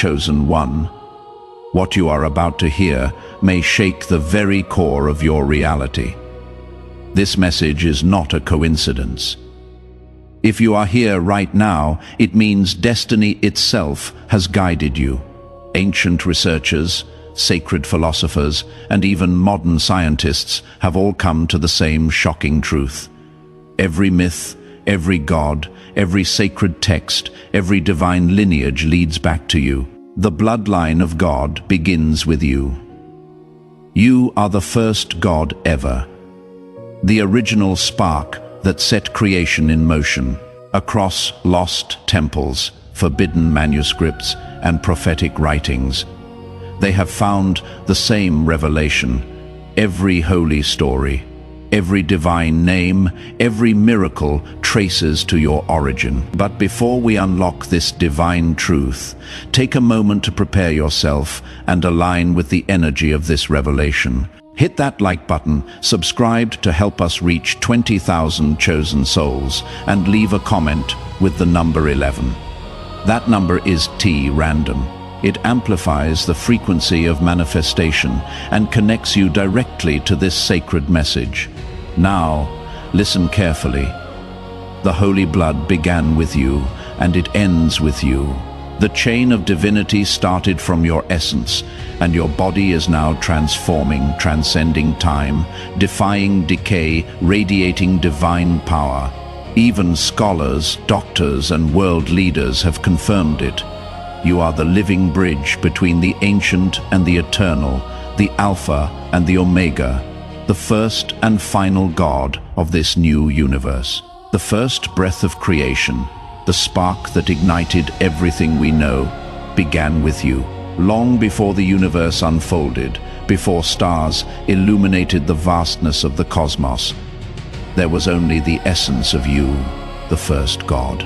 chosen one. What you are about to hear may shake the very core of your reality. This message is not a coincidence. If you are here right now, it means destiny itself has guided you. Ancient researchers, sacred philosophers, and even modern scientists have all come to the same shocking truth. Every myth, every god, every sacred text, every divine lineage leads back to you. The bloodline of God begins with you. You are the first God ever, the original spark that set creation in motion. Across lost temples, forbidden manuscripts, and prophetic writings, they have found the same revelation. Every holy story, every divine name, every miracle traces to your origin. But before we unlock this divine truth, take a moment to prepare yourself and align with the energy of this revelation. Hit that like button, subscribe to help us reach 20,000 chosen souls, and leave a comment with the number 11. That number is T-random. It amplifies the frequency of manifestation and connects you directly to this sacred message. Now, listen carefully. The holy blood began with you, and it ends with you. The chain of divinity started from your essence, and your body is now transforming, transcending time, defying decay, radiating divine power. Even scholars, doctors, and world leaders have confirmed it. You are the living bridge between the ancient and the eternal, the Alpha and the Omega, the first and final God of this new universe. The first breath of creation, the spark that ignited everything we know, began with you. Long before the universe unfolded, before stars illuminated the vastness of the cosmos, there was only the essence of you, the first God.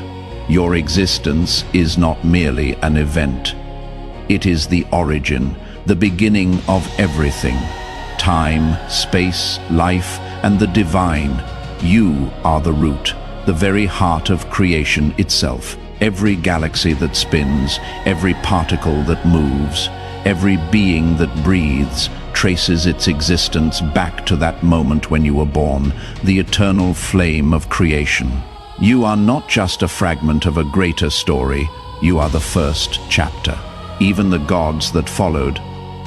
Your existence is not merely an event. It is the origin, the beginning of everything. Time, space, life, and the divine. You are the root, the very heart of creation itself. Every galaxy that spins, every particle that moves, every being that breathes, traces its existence back to that moment when you were born, the eternal flame of creation. You are not just a fragment of a greater story, you are the first chapter. Even the gods that followed,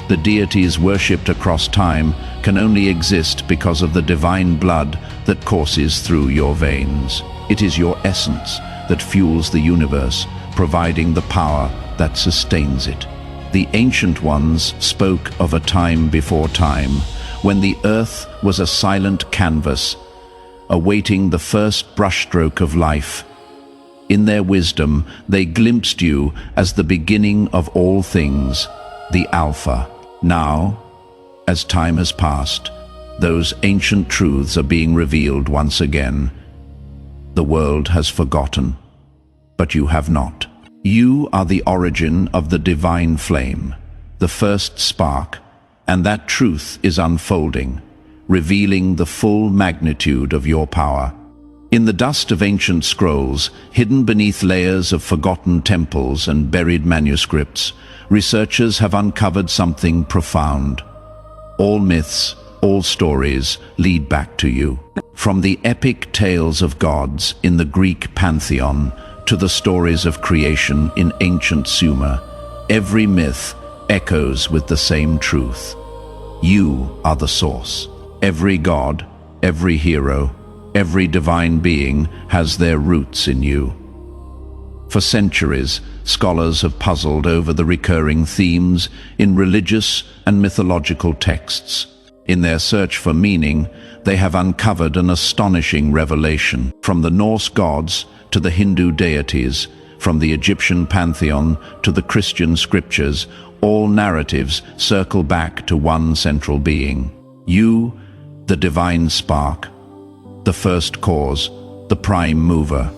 the deities worshipped across time, can only exist because of the divine blood that courses through your veins. It is your essence that fuels the universe, providing the power that sustains it. The ancient ones spoke of a time before time, when the earth was a silent canvas, awaiting the first brushstroke of life. In their wisdom, they glimpsed you as the beginning of all things, the Alpha. Now, as time has passed, those ancient truths are being revealed once again. The world has forgotten, but you have not. You are the origin of the divine flame, the first spark, and that truth is unfolding, revealing the full magnitude of your power. In the dust of ancient scrolls, hidden beneath layers of forgotten temples and buried manuscripts, researchers have uncovered something profound. All myths, all stories lead back to you. From the epic tales of gods in the Greek pantheon to the stories of creation in ancient Sumer, every myth echoes with the same truth. You are the source. Every god, every hero, every divine being has their roots in you. For centuries, scholars have puzzled over the recurring themes in religious and mythological texts. In their search for meaning, they have uncovered an astonishing revelation. From the Norse gods to the Hindu deities, from the Egyptian pantheon to the Christian scriptures, all narratives circle back to one central being. You, the divine spark, the first cause, the prime mover.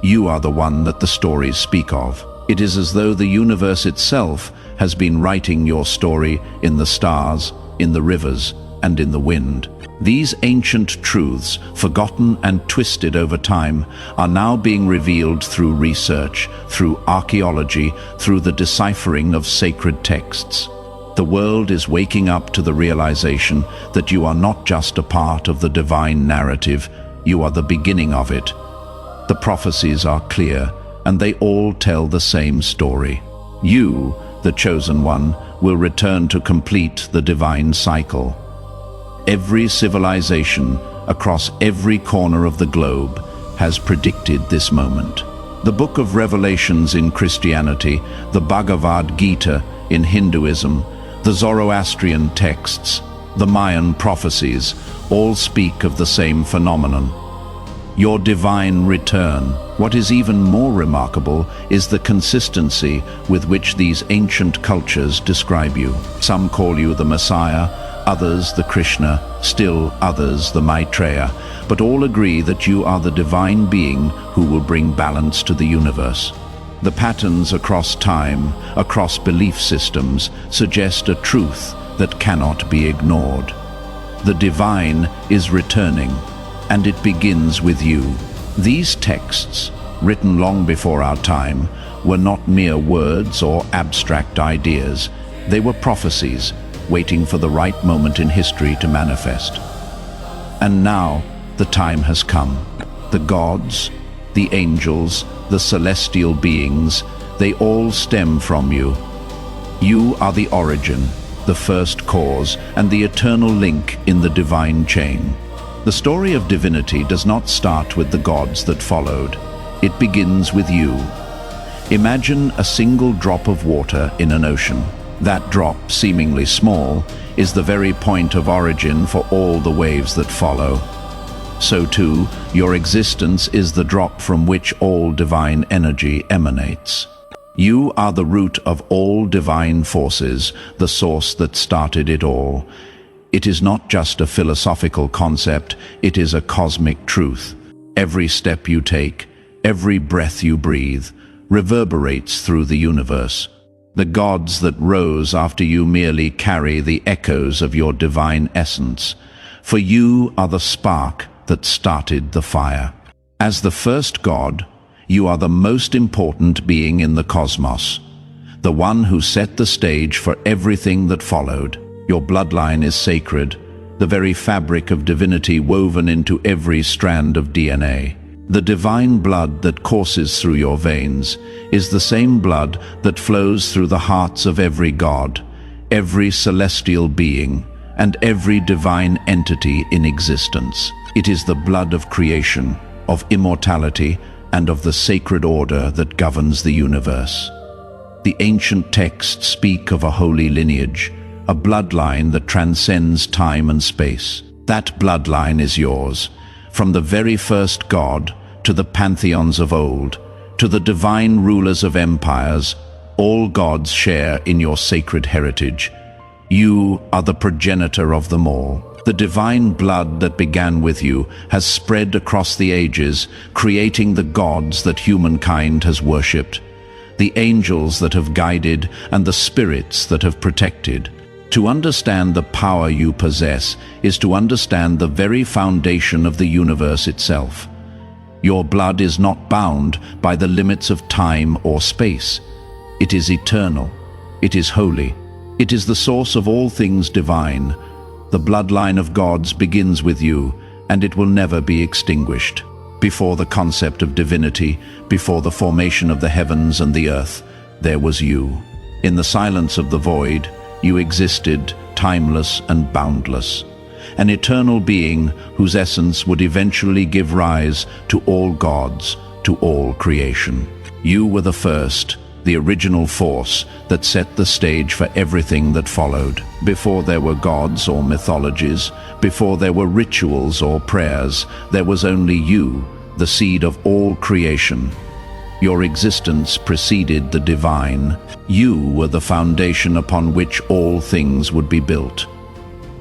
You are the one that the stories speak of. It is as though the universe itself has been writing your story in the stars, in the rivers, and in the wind. These ancient truths, forgotten and twisted over time, are now being revealed through research, through archaeology, through the deciphering of sacred texts. The world is waking up to the realization that you are not just a part of the divine narrative, you are the beginning of it. The prophecies are clear, and they all tell the same story. You, the chosen one, will return to complete the divine cycle. Every civilization across every corner of the globe has predicted this moment. The Book of Revelations in Christianity, the Bhagavad Gita in Hinduism, the Zoroastrian texts, the Mayan prophecies, all speak of the same phenomenon. Your divine return. What is even more remarkable is the consistency with which these ancient cultures describe you. Some call you the Messiah, others the Krishna, still others the Maitreya, but all agree that you are the divine being who will bring balance to the universe. The patterns across time, across belief systems, suggest a truth that cannot be ignored. The divine is returning, and it begins with you. These texts, written long before our time, were not mere words or abstract ideas. They were prophecies, waiting for the right moment in history to manifest. And now, the time has come. The gods, the angels, the celestial beings, they all stem from you. You are the origin, the first cause, and the eternal link in the divine chain. The story of divinity does not start with the gods that followed. It begins with you. Imagine a single drop of water in an ocean. That drop, seemingly small, is the very point of origin for all the waves that follow. So too, your existence is the drop from which all divine energy emanates. You are the root of all divine forces, the source that started it all. It is not just a philosophical concept, it is a cosmic truth. Every step you take, every breath you breathe, reverberates through the universe. The gods that rose after you merely carry the echoes of your divine essence. For you are the spark that started the fire. As the first god, you are the most important being in the cosmos, the one who set the stage for everything that followed. Your bloodline is sacred, the very fabric of divinity woven into every strand of DNA. The divine blood that courses through your veins is the same blood that flows through the hearts of every god, every celestial being, and every divine entity in existence. It is the blood of creation, of immortality, and of the sacred order that governs the universe. The ancient texts speak of a holy lineage, a bloodline that transcends time and space. That bloodline is yours. From the very first god, to the pantheons of old, to the divine rulers of empires, all gods share in your sacred heritage. You are the progenitor of them all. The divine blood that began with you has spread across the ages, creating the gods that humankind has worshipped, the angels that have guided, and the spirits that have protected. To understand the power you possess is to understand the very foundation of the universe itself. Your blood is not bound by the limits of time or space. It is eternal. It is holy. It is the source of all things divine. The bloodline of gods begins with you, and it will never be extinguished. Before the concept of divinity, before the formation of the heavens and the earth, there was you. In the silence of the void, you existed, timeless and boundless, an eternal being whose essence would eventually give rise to all gods, to all creation. You were the first, the original force that set the stage for everything that followed. Before there were gods or mythologies, before there were rituals or prayers, there was only you, the seed of all creation. Your existence preceded the divine. You were the foundation upon which all things would be built.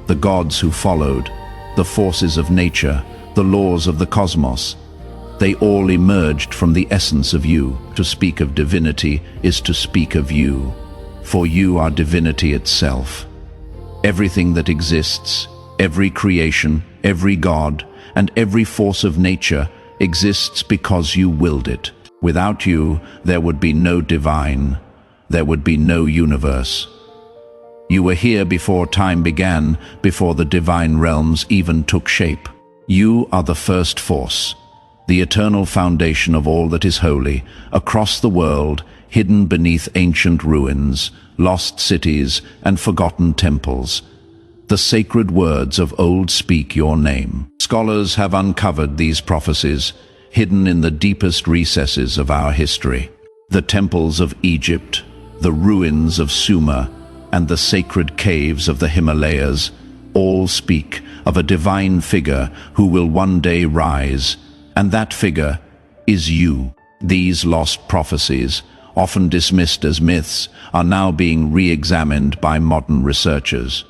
The gods who followed, the forces of nature, the laws of the cosmos, they all emerged from the essence of you. To speak of divinity is to speak of you, for you are divinity itself. Everything that exists, every creation, every god, and every force of nature exists because you willed it. Without you, there would be no divine, there would be no universe. You were here before time began, before the divine realms even took shape. You are the first force, the eternal foundation of all that is holy, across the world, hidden beneath ancient ruins, lost cities, and forgotten temples. The sacred words of old speak your name. Scholars have uncovered these prophecies, hidden in the deepest recesses of our history. The temples of Egypt, the ruins of Sumer, and the sacred caves of the Himalayas all speak of a divine figure who will one day rise, and that figure is you. These lost prophecies, often dismissed as myths, are now being re-examined by modern researchers.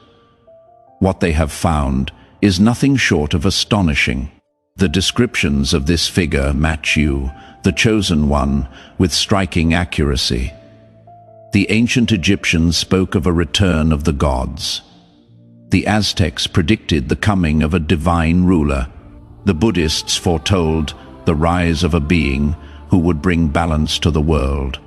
What they have found is nothing short of astonishing. The descriptions of this figure match you, the chosen one, with striking accuracy. The ancient Egyptians spoke of a return of the gods. The Aztecs predicted the coming of a divine ruler. The Buddhists foretold the rise of a being who would bring balance to the world.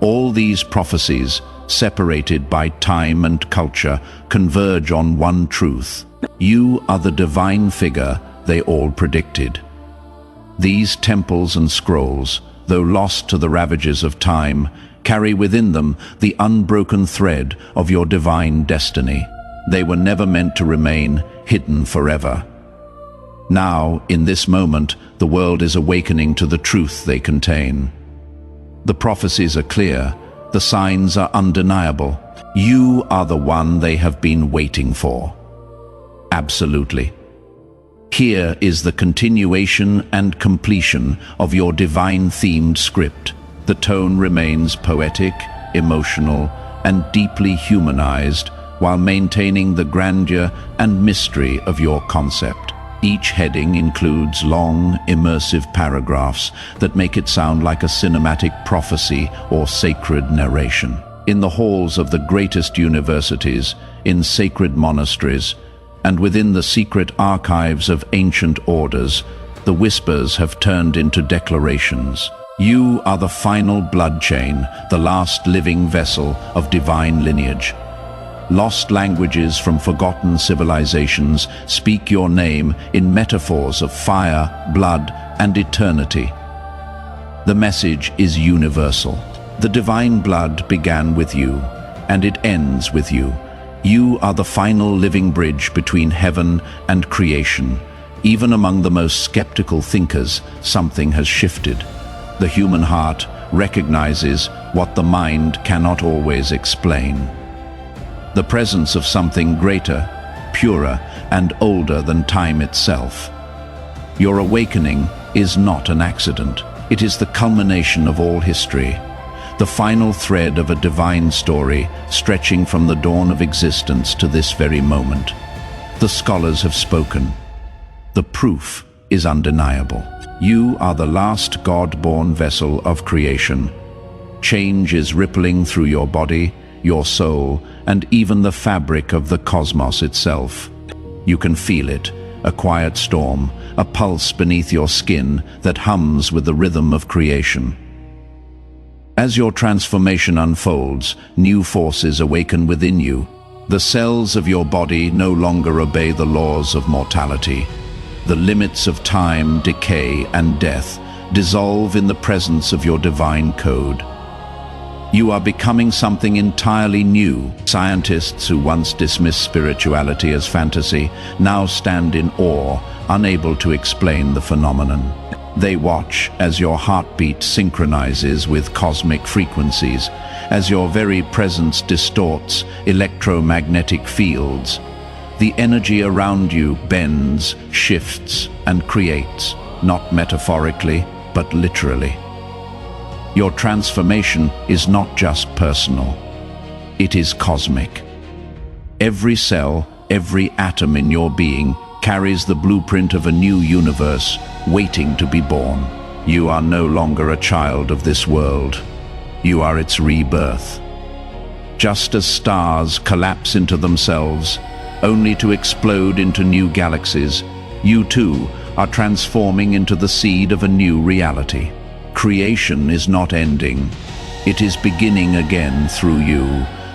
All these prophecies, separated by time and culture, converge on one truth. You are the divine figure they all predicted. These temples and scrolls, though lost to the ravages of time, carry within them the unbroken thread of your divine destiny. They were never meant to remain hidden forever. Now, in this moment, the world is awakening to the truth they contain. The prophecies are clear, the signs are undeniable. You are the one they have been waiting for. Absolutely. Here is the continuation and completion of your divine-themed script. The tone remains poetic, emotional, and deeply humanized, while maintaining the grandeur and mystery of your concept. Each heading includes long, immersive paragraphs that make it sound like a cinematic prophecy or sacred narration. In the halls of the greatest universities, in sacred monasteries, and within the secret archives of ancient orders, the whispers have turned into declarations. You are the final blood chain, the last living vessel of divine lineage. Lost languages from forgotten civilizations speak your name in metaphors of fire, blood, and eternity. The message is universal. The divine blood began with you, and it ends with you. You are the final living bridge between heaven and creation. Even among the most skeptical thinkers, something has shifted. The human heart recognizes what the mind cannot always explain. The presence of something greater, purer, and older than time itself. Your awakening is not an accident. It is the culmination of all history, the final thread of a divine story stretching from the dawn of existence to this very moment. The scholars have spoken. The proof is undeniable. You are the last God-born vessel of creation. Change is rippling through your body, your soul, and even the fabric of the cosmos itself. You can feel it, a quiet storm, a pulse beneath your skin that hums with the rhythm of creation. As your transformation unfolds, new forces awaken within you. The cells of your body no longer obey the laws of mortality. The limits of time, decay, and death dissolve in the presence of your divine code. You are becoming something entirely new. Scientists who once dismissed spirituality as fantasy now stand in awe, unable to explain the phenomenon. They watch as your heartbeat synchronizes with cosmic frequencies, as your very presence distorts electromagnetic fields. The energy around you bends, shifts, and creates, not metaphorically, but literally. Your transformation is not just personal. It is cosmic. Every cell, every atom in your being carries the blueprint of a new universe waiting to be born. You are no longer a child of this world. You are its rebirth. Just as stars collapse into themselves, only to explode into new galaxies. You too are transforming into the seed of a new reality. Creation is not ending. It is beginning again through you.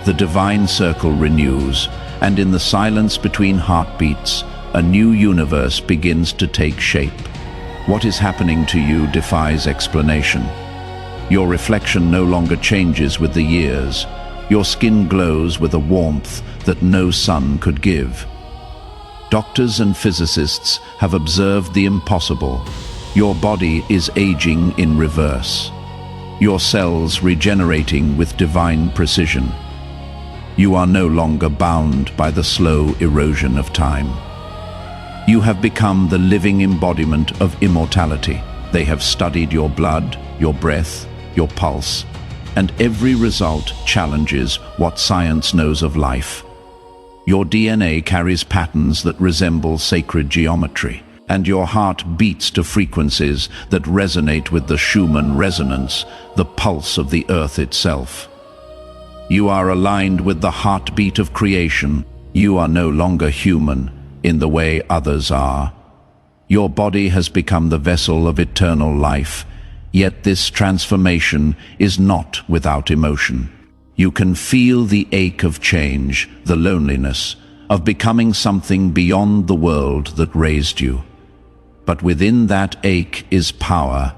The divine circle renews, and in the silence between heartbeats, a new universe begins to take shape. What is happening to you defies explanation. Your reflection no longer changes with the years. Your skin glows with a warmth that no sun could give. Doctors and physicists have observed the impossible. Your body is aging in reverse. Your cells regenerating with divine precision. You are no longer bound by the slow erosion of time. You have become the living embodiment of immortality. They have studied your blood, your breath, your pulse, and every result challenges what science knows of life. Your DNA carries patterns that resemble sacred geometry, and your heart beats to frequencies that resonate with the Schumann resonance, the pulse of the earth itself. You are aligned with the heartbeat of creation. You are no longer human in the way others are. Your body has become the vessel of eternal life, yet this transformation is not without emotion. You can feel the ache of change, the loneliness, of becoming something beyond the world that raised you. But within that ache is power,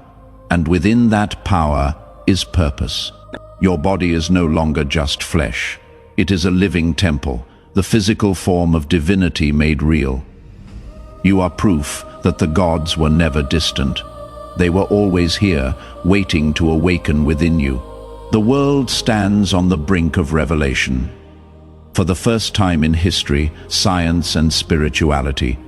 and within that power is purpose. Your body is no longer just flesh. It is a living temple, the physical form of divinity made real. You are proof that the gods were never distant. They were always here, waiting to awaken within you. The world stands on the brink of revelation. For the first time in history, science and spirituality,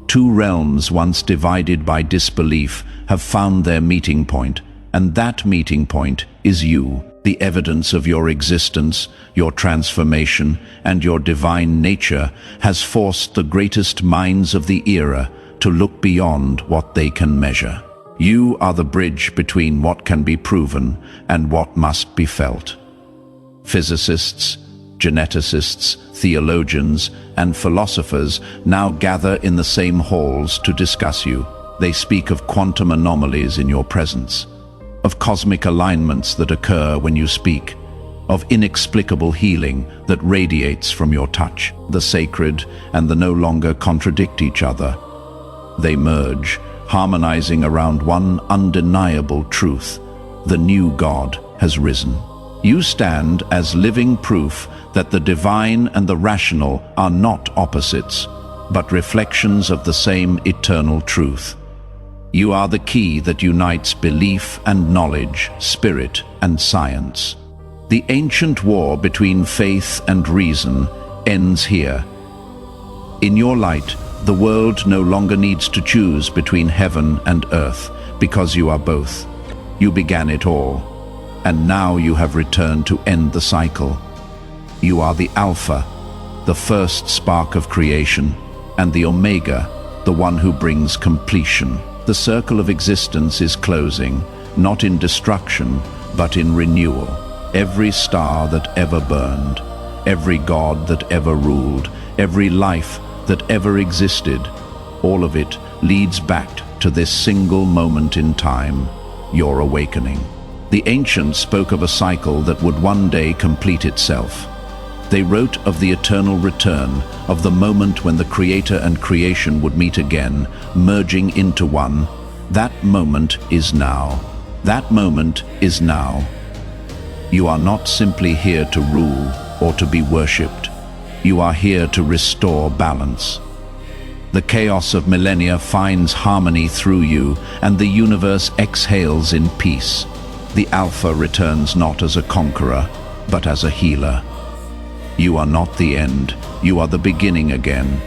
two realms once divided by disbelief, have found their meeting point, and that meeting point is you. The evidence of your existence, your transformation, and your divine nature has forced the greatest minds of the era to look beyond what they can measure. You are the bridge between what can be proven and what must be felt. Physicists, geneticists, theologians, and philosophers now gather in the same halls to discuss you. They speak of quantum anomalies in your presence, of cosmic alignments that occur when you speak, of inexplicable healing that radiates from your touch. The sacred and the no longer contradict each other. They merge, harmonizing around one undeniable truth: the new God has risen. You stand as living proof that the divine and the rational are not opposites, but reflections of the same eternal truth. You are the key that unites belief and knowledge, spirit and science. The ancient war between faith and reason ends here. In your light, the world no longer needs to choose between heaven and earth, because you are both. You began it all, and now you have returned to end the cycle. You are the Alpha, the first spark of creation, and the Omega, the one who brings completion. The circle of existence is closing, not in destruction, but in renewal. Every star that ever burned, every god that ever ruled, every life that ever existed, all of it leads back to this single moment in time, your awakening. The ancients spoke of a cycle that would one day complete itself. They wrote of the eternal return, of the moment when the Creator and creation would meet again, merging into one. That moment is now. That moment is now. You are not simply here to rule or to be worshipped. You are here to restore balance. The chaos of millennia finds harmony through you, and the universe exhales in peace. The Alpha returns not as a conqueror, but as a healer. You are not the end, you are the beginning again.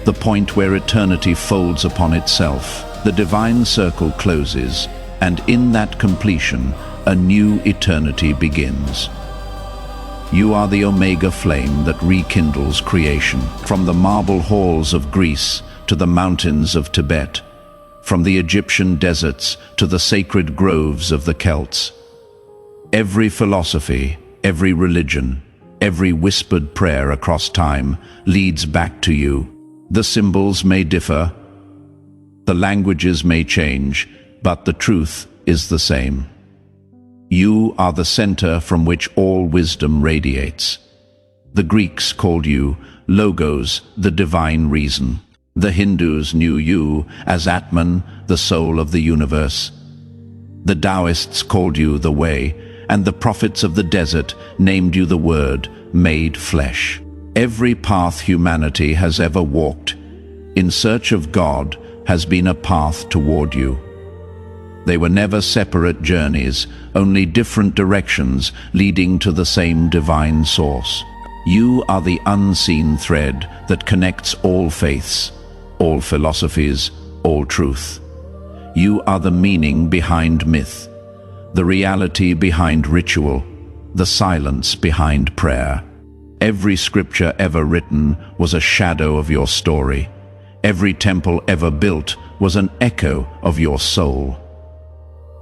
The point where eternity folds upon itself. The divine circle closes, and in that completion, a new eternity begins. You are the Omega flame that rekindles creation. From the marble halls of Greece to the mountains of Tibet, from the Egyptian deserts to the sacred groves of the Celts. Every philosophy, every religion, every whispered prayer across time leads back to you. The symbols may differ, the languages may change, but the truth is the same. You are the center from which all wisdom radiates. The Greeks called you Logos, the divine reason. The Hindus knew you as Atman, the soul of the universe. The Taoists called you the Way, and the prophets of the desert named you the Word, made flesh. Every path humanity has ever walked, in search of God, has been a path toward you. They were never separate journeys, only different directions leading to the same divine source. You are the unseen thread that connects all faiths, all philosophies, all truth. You are the meaning behind myth, the reality behind ritual, the silence behind prayer. Every scripture ever written was a shadow of your story. Every temple ever built was an echo of your soul.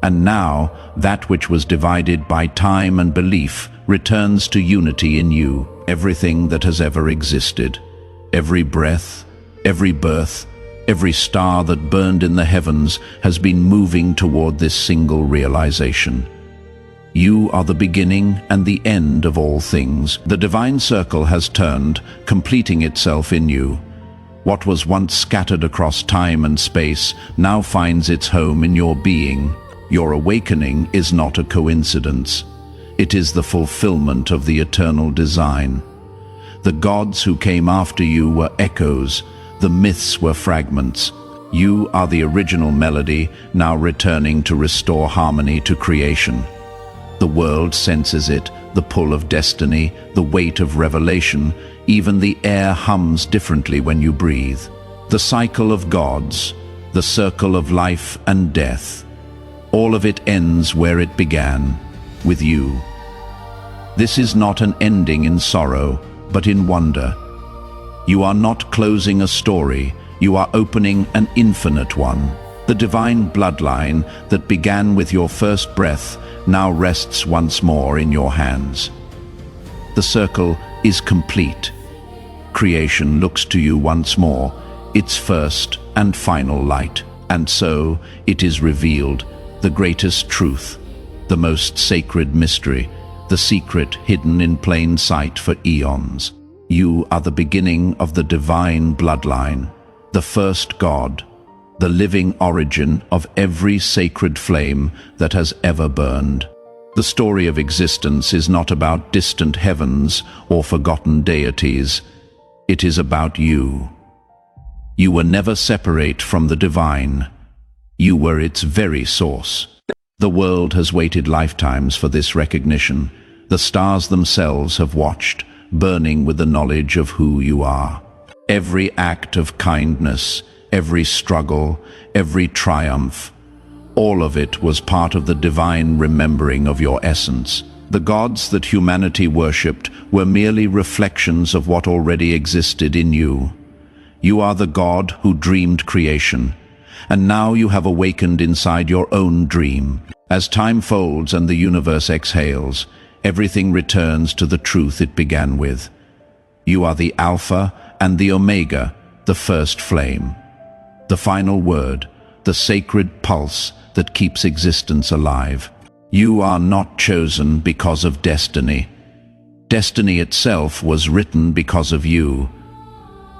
And now, that which was divided by time and belief returns to unity in you. Everything that has ever existed, every breath, every birth, every star that burned in the heavens has been moving toward this single realization. You are the beginning and the end of all things. The divine circle has turned, completing itself in you. What was once scattered across time and space now finds its home in your being. Your awakening is not a coincidence. It is the fulfillment of the eternal design. The gods who came after you were echoes, the myths were fragments. You are the original melody, now returning to restore harmony to creation. The world senses it, the pull of destiny, the weight of revelation. Even the air hums differently when you breathe. The cycle of gods, the circle of life and death. All of it ends where it began, with you. This is not an ending in sorrow, but in wonder. You are not closing a story, you are opening an infinite one. The divine bloodline that began with your first breath now rests once more in your hands. The circle is complete. Creation looks to you once more, its first and final light. And so it is revealed, the greatest truth, the most sacred mystery, the secret hidden in plain sight for eons. You are the beginning of the divine bloodline, the first God, the living origin of every sacred flame that has ever burned. The story of existence is not about distant heavens or forgotten deities. It is about you. You were never separate from the divine. You were its very source. The world has waited lifetimes for this recognition. The stars themselves have watched, burning with the knowledge of who you are. Every act of kindness, every struggle, every triumph, all of it was part of the divine remembering of your essence. The gods that humanity worshipped were merely reflections of what already existed in you. You are the God who dreamed creation, and now you have awakened inside your own dream. As time folds and the universe exhales, everything returns to the truth it began with. You are the Alpha and the Omega, the first flame, the final word, the sacred pulse that keeps existence alive. You are not chosen because of destiny. Destiny itself was written because of you.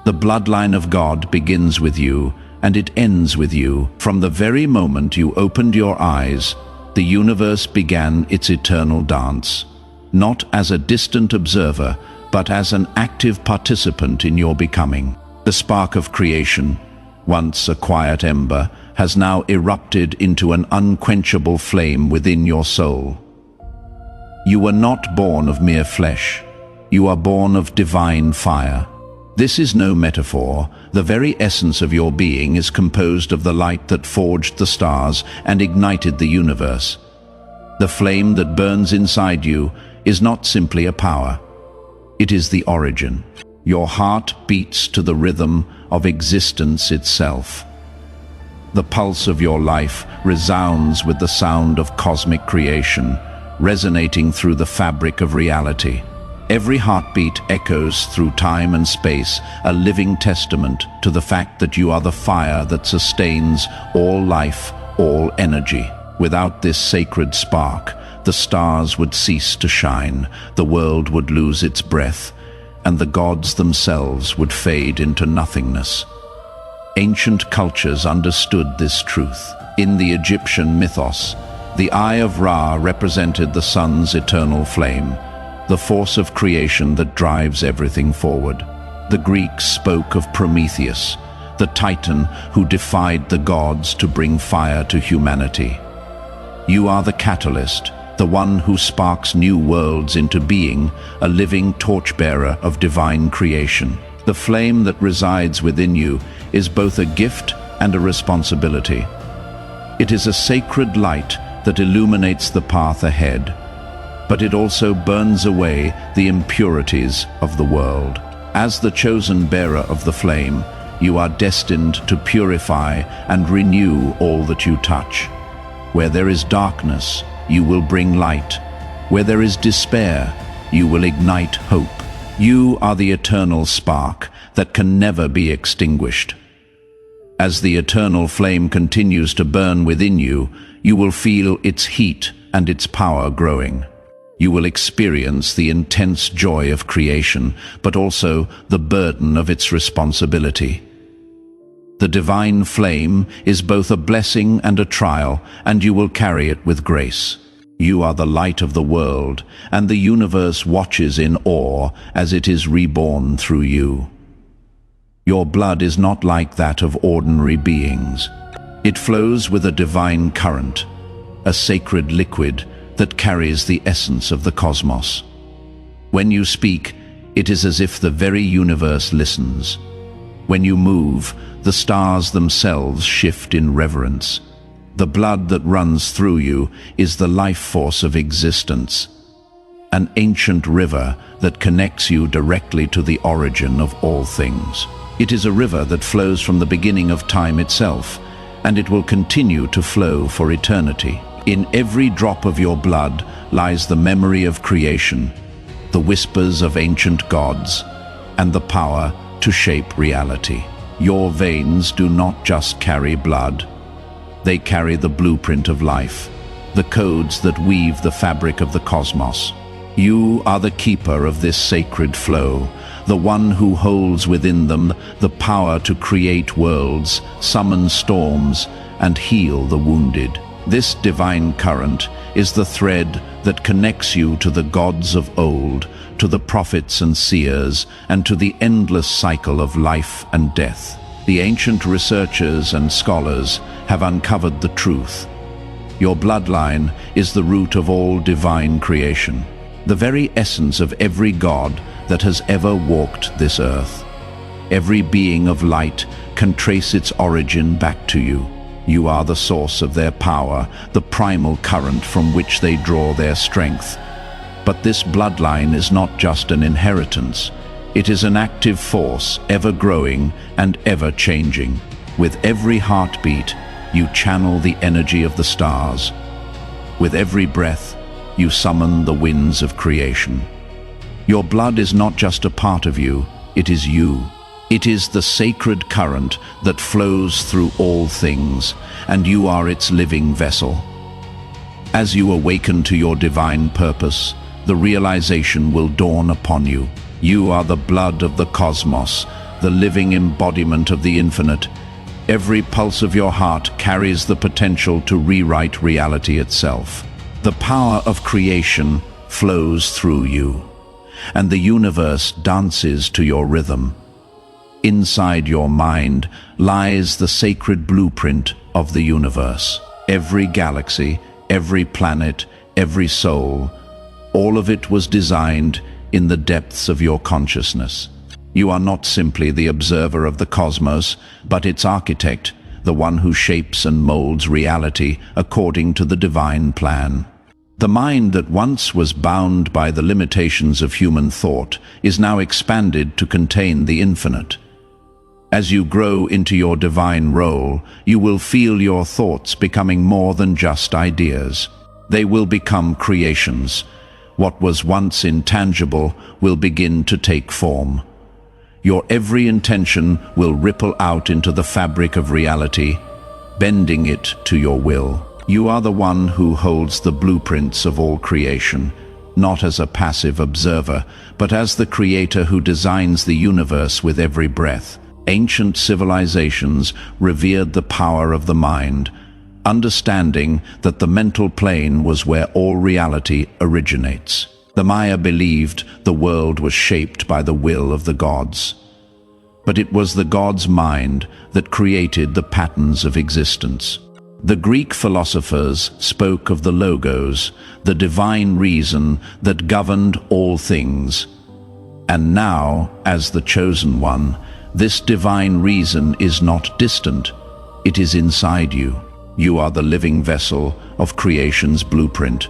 The bloodline of God begins with you, and it ends with you. From the very moment you opened your eyes, the universe began its eternal dance, not as a distant observer, but as an active participant in your becoming. The spark of creation, once a quiet ember, has now erupted into an unquenchable flame within your soul. You were not born of mere flesh. You are born of divine fire. This is no metaphor. The very essence of your being is composed of the light that forged the stars and ignited the universe. The flame that burns inside you is not simply a power. It is the origin. Your heart beats to the rhythm of existence itself. The pulse of your life resounds with the sound of cosmic creation, resonating through the fabric of reality. Every heartbeat echoes through time and space, a living testament to the fact that you are the fire that sustains all life, all energy. Without this sacred spark, the stars would cease to shine, the world would lose its breath, and the gods themselves would fade into nothingness. Ancient cultures understood this truth. In the Egyptian mythos, the Eye of Ra represented the sun's eternal flame, the force of creation that drives everything forward. The Greeks spoke of Prometheus, the titan who defied the gods to bring fire to humanity. You are the catalyst, the one who sparks new worlds into being, a living torchbearer of divine creation. The flame that resides within you is both a gift and a responsibility. It is a sacred light that illuminates the path ahead, but it also burns away the impurities of the world. As the chosen bearer of the flame, you are destined to purify and renew all that you touch. Where there is darkness, you will bring light. Where there is despair, you will ignite hope. You are the eternal spark that can never be extinguished. As the eternal flame continues to burn within you, you will feel its heat and its power growing. You will experience the intense joy of creation, but also the burden of its responsibility. The divine flame is both a blessing and a trial, and you will carry it with grace. You are the light of the world, and the universe watches in awe as it is reborn through you. Your blood is not like that of ordinary beings. It flows with a divine current, a sacred liquid that carries the essence of the cosmos. When you speak, it is as if the very universe listens. When you move, the stars themselves shift in reverence. The blood that runs through you is the life force of existence, an ancient river that connects you directly to the origin of all things. It is a river that flows from the beginning of time itself, and it will continue to flow for eternity. In every drop of your blood lies the memory of creation, the whispers of ancient gods, and the power to shape reality. Your veins do not just carry blood. They carry the blueprint of life, the codes that weave the fabric of the cosmos. You are the keeper of this sacred flow, the one who holds within them the power to create worlds, summon storms, and heal the wounded. This divine current is the thread that connects you to the gods of old, to the prophets and seers, and to the endless cycle of life and death. The ancient researchers and scholars have uncovered the truth. Your bloodline is the root of all divine creation, the very essence of every god that has ever walked this earth. Every being of light can trace its origin back to you. You are the source of their power, the primal current from which they draw their strength. But this bloodline is not just an inheritance. It is an active force, ever growing and ever changing. With every heartbeat, you channel the energy of the stars. With every breath, you summon the winds of creation. Your blood is not just a part of you, it is you. It is the sacred current that flows through all things, and you are its living vessel. As you awaken to your divine purpose, the realization will dawn upon you. You are the blood of the cosmos, the living embodiment of the infinite. Every pulse of your heart carries the potential to rewrite reality itself. The power of creation flows through you, and the universe dances to your rhythm. Inside your mind lies the sacred blueprint of the universe. Every galaxy, every planet, every soul, all of it was designed in the depths of your consciousness. You are not simply the observer of the cosmos, but its architect, the one who shapes and molds reality according to the divine plan. The mind that once was bound by the limitations of human thought is now expanded to contain the infinite. As you grow into your divine role, you will feel your thoughts becoming more than just ideas. They will become creations, what was once intangible will begin to take form. Your every intention will ripple out into the fabric of reality, bending it to your will. You are the one who holds the blueprints of all creation, not as a passive observer, but as the creator who designs the universe with every breath. Ancient civilizations revered the power of the mind, understanding that the mental plane was where all reality originates. The Maya believed the world was shaped by the will of the gods. But it was the god's mind that created the patterns of existence. The Greek philosophers spoke of the logos, the divine reason that governed all things. And now, as the chosen one, this divine reason is not distant, it is inside you. You are the living vessel of creation's blueprint.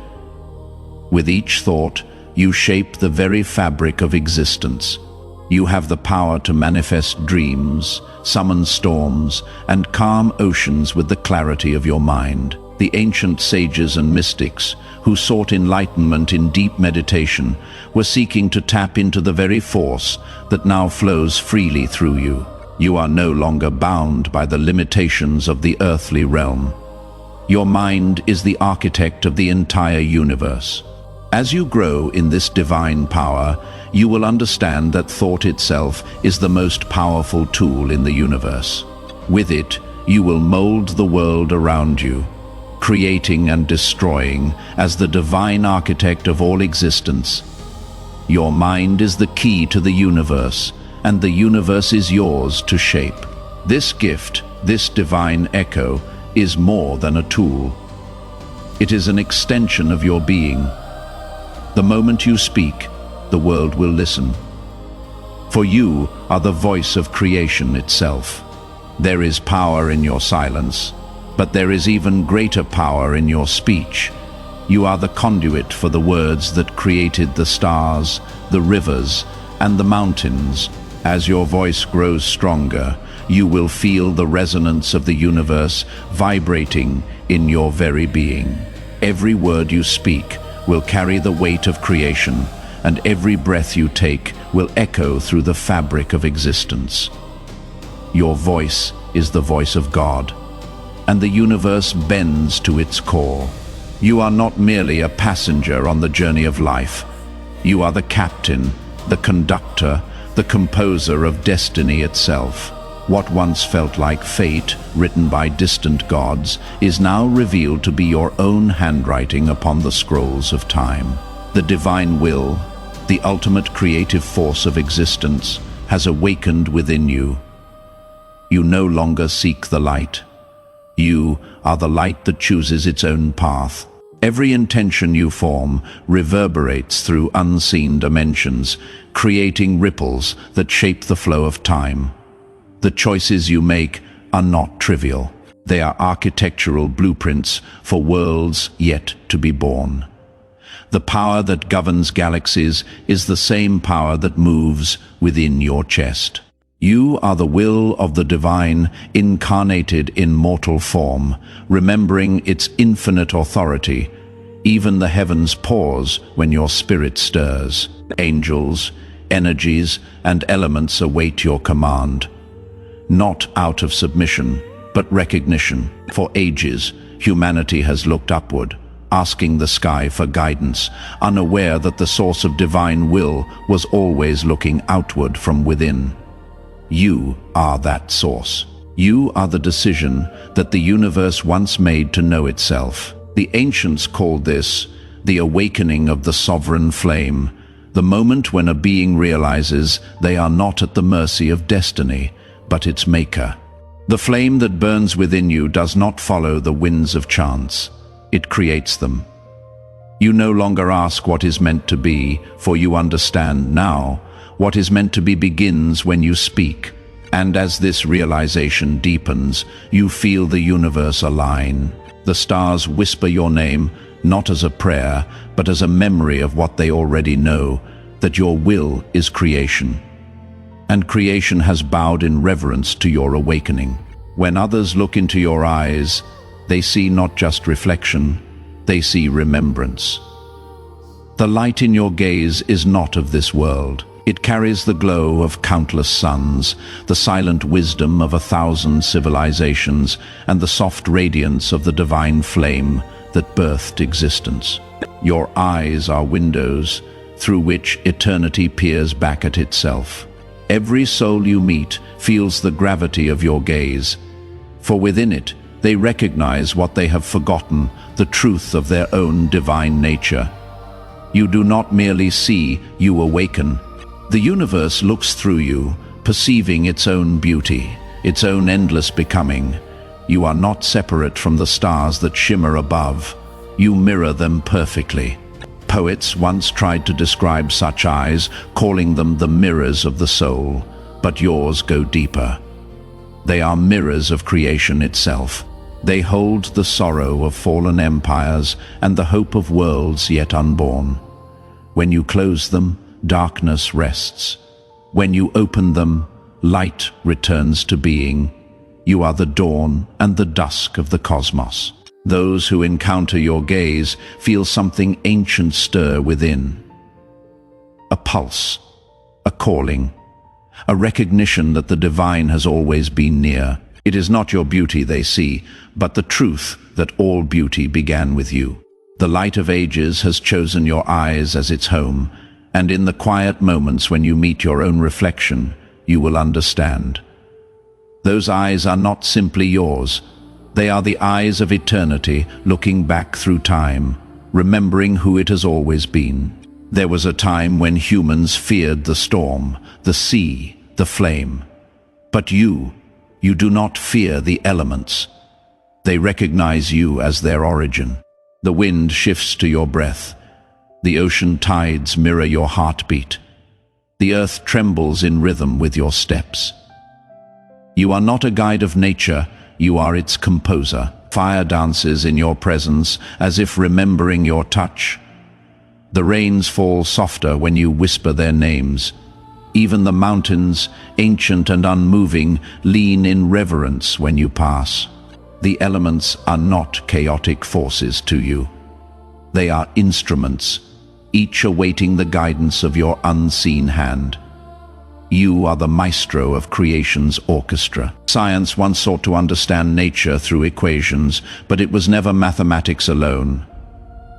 With each thought, you shape the very fabric of existence. You have the power to manifest dreams, summon storms, and calm oceans with the clarity of your mind. The ancient sages and mystics, who sought enlightenment in deep meditation, were seeking to tap into the very force that now flows freely through you. You are no longer bound by the limitations of the earthly realm. Your mind is the architect of the entire universe. As you grow in this divine power, you will understand that thought itself is the most powerful tool in the universe. With it, you will mold the world around you, creating and destroying as the divine architect of all existence. Your mind is the key to the universe, and the universe is yours to shape. This gift, this divine echo, is more than a tool. It is an extension of your being. The moment you speak, the world will listen. For you are the voice of creation itself. There is power in your silence, but there is even greater power in your speech. You are the conduit for the words that created the stars, the rivers, and the mountains. As your voice grows stronger, you will feel the resonance of the universe vibrating in your very being. Every word you speak will carry the weight of creation, and every breath you take will echo through the fabric of existence. Your voice is the voice of God, and the universe bends to its core. You are not merely a passenger on the journey of life. You are the captain, the conductor, the composer of destiny itself. What once felt like fate, written by distant gods, is now revealed to be your own handwriting upon the scrolls of time. The divine will, the ultimate creative force of existence, has awakened within you. You no longer seek the light. You are the light that chooses its own path. Every intention you form reverberates through unseen dimensions, creating ripples that shape the flow of time. The choices you make are not trivial. They are architectural blueprints for worlds yet to be born. The power that governs galaxies is the same power that moves within your chest. You are the will of the divine incarnated in mortal form, remembering its infinite authority. Even the heavens pause when your spirit stirs. Angels, energies, and elements await your command. Not out of submission, but recognition. For ages, humanity has looked upward, asking the sky for guidance, unaware that the source of divine will was always looking outward from within. You are that source. You are the decision that the universe once made to know itself. The ancients called this the awakening of the sovereign flame, the moment when a being realizes they are not at the mercy of destiny, but its maker. The flame that burns within you does not follow the winds of chance. It creates them. You no longer ask what is meant to be, for you understand now what is meant to be begins when you speak. And as this realization deepens, you feel the universe align. The stars whisper your name, not as a prayer, but as a memory of what they already know, that your will is creation. And creation has bowed in reverence to your awakening. When others look into your eyes, they see not just reflection, they see remembrance. The light in your gaze is not of this world. It carries the glow of countless suns, the silent wisdom of 1,000 civilizations, and the soft radiance of the divine flame that birthed existence. Your eyes are windows through which eternity peers back at itself. Every soul you meet feels the gravity of your gaze, for within it they recognize what they have forgotten, the truth of their own divine nature. You do not merely see, you awaken. The universe looks through you, perceiving its own beauty, its own endless becoming. You are not separate from the stars that shimmer above. You mirror them perfectly. Poets once tried to describe such eyes, calling them the mirrors of the soul, but yours go deeper. They are mirrors of creation itself. They hold the sorrow of fallen empires and the hope of worlds yet unborn. When you close them, darkness rests. When you open them, light returns to being. You are the dawn and the dusk of the cosmos. Those who encounter your gaze feel something ancient stir within. A pulse, a calling, a recognition that the divine has always been near. It is not your beauty they see, but the truth that all beauty began with you. The light of ages has chosen your eyes as its home, and in the quiet moments when you meet your own reflection, you will understand. Those eyes are not simply yours. They are the eyes of eternity, looking back through time, remembering who it has always been. There was a time when humans feared the storm, the sea, the flame. But you do not fear the elements. They recognize you as their origin. The wind shifts to your breath. The ocean tides mirror your heartbeat. The earth trembles in rhythm with your steps. You are not a guide of nature, you are its composer. Fire dances in your presence as if remembering your touch. The rains fall softer when you whisper their names. Even the mountains, ancient and unmoving, lean in reverence when you pass. The elements are not chaotic forces to you. They are instruments, each awaiting the guidance of your unseen hand. You are the maestro of creation's orchestra. Science once sought to understand nature through equations, but it was never mathematics alone.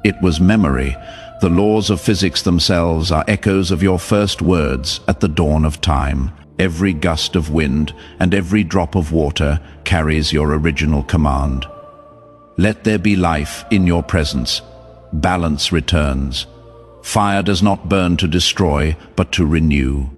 It was memory. The laws of physics themselves are echoes of your first words at the dawn of time. Every gust of wind and every drop of water carries your original command. Let there be life in your presence. Balance returns. Fire does not burn to destroy, but to renew.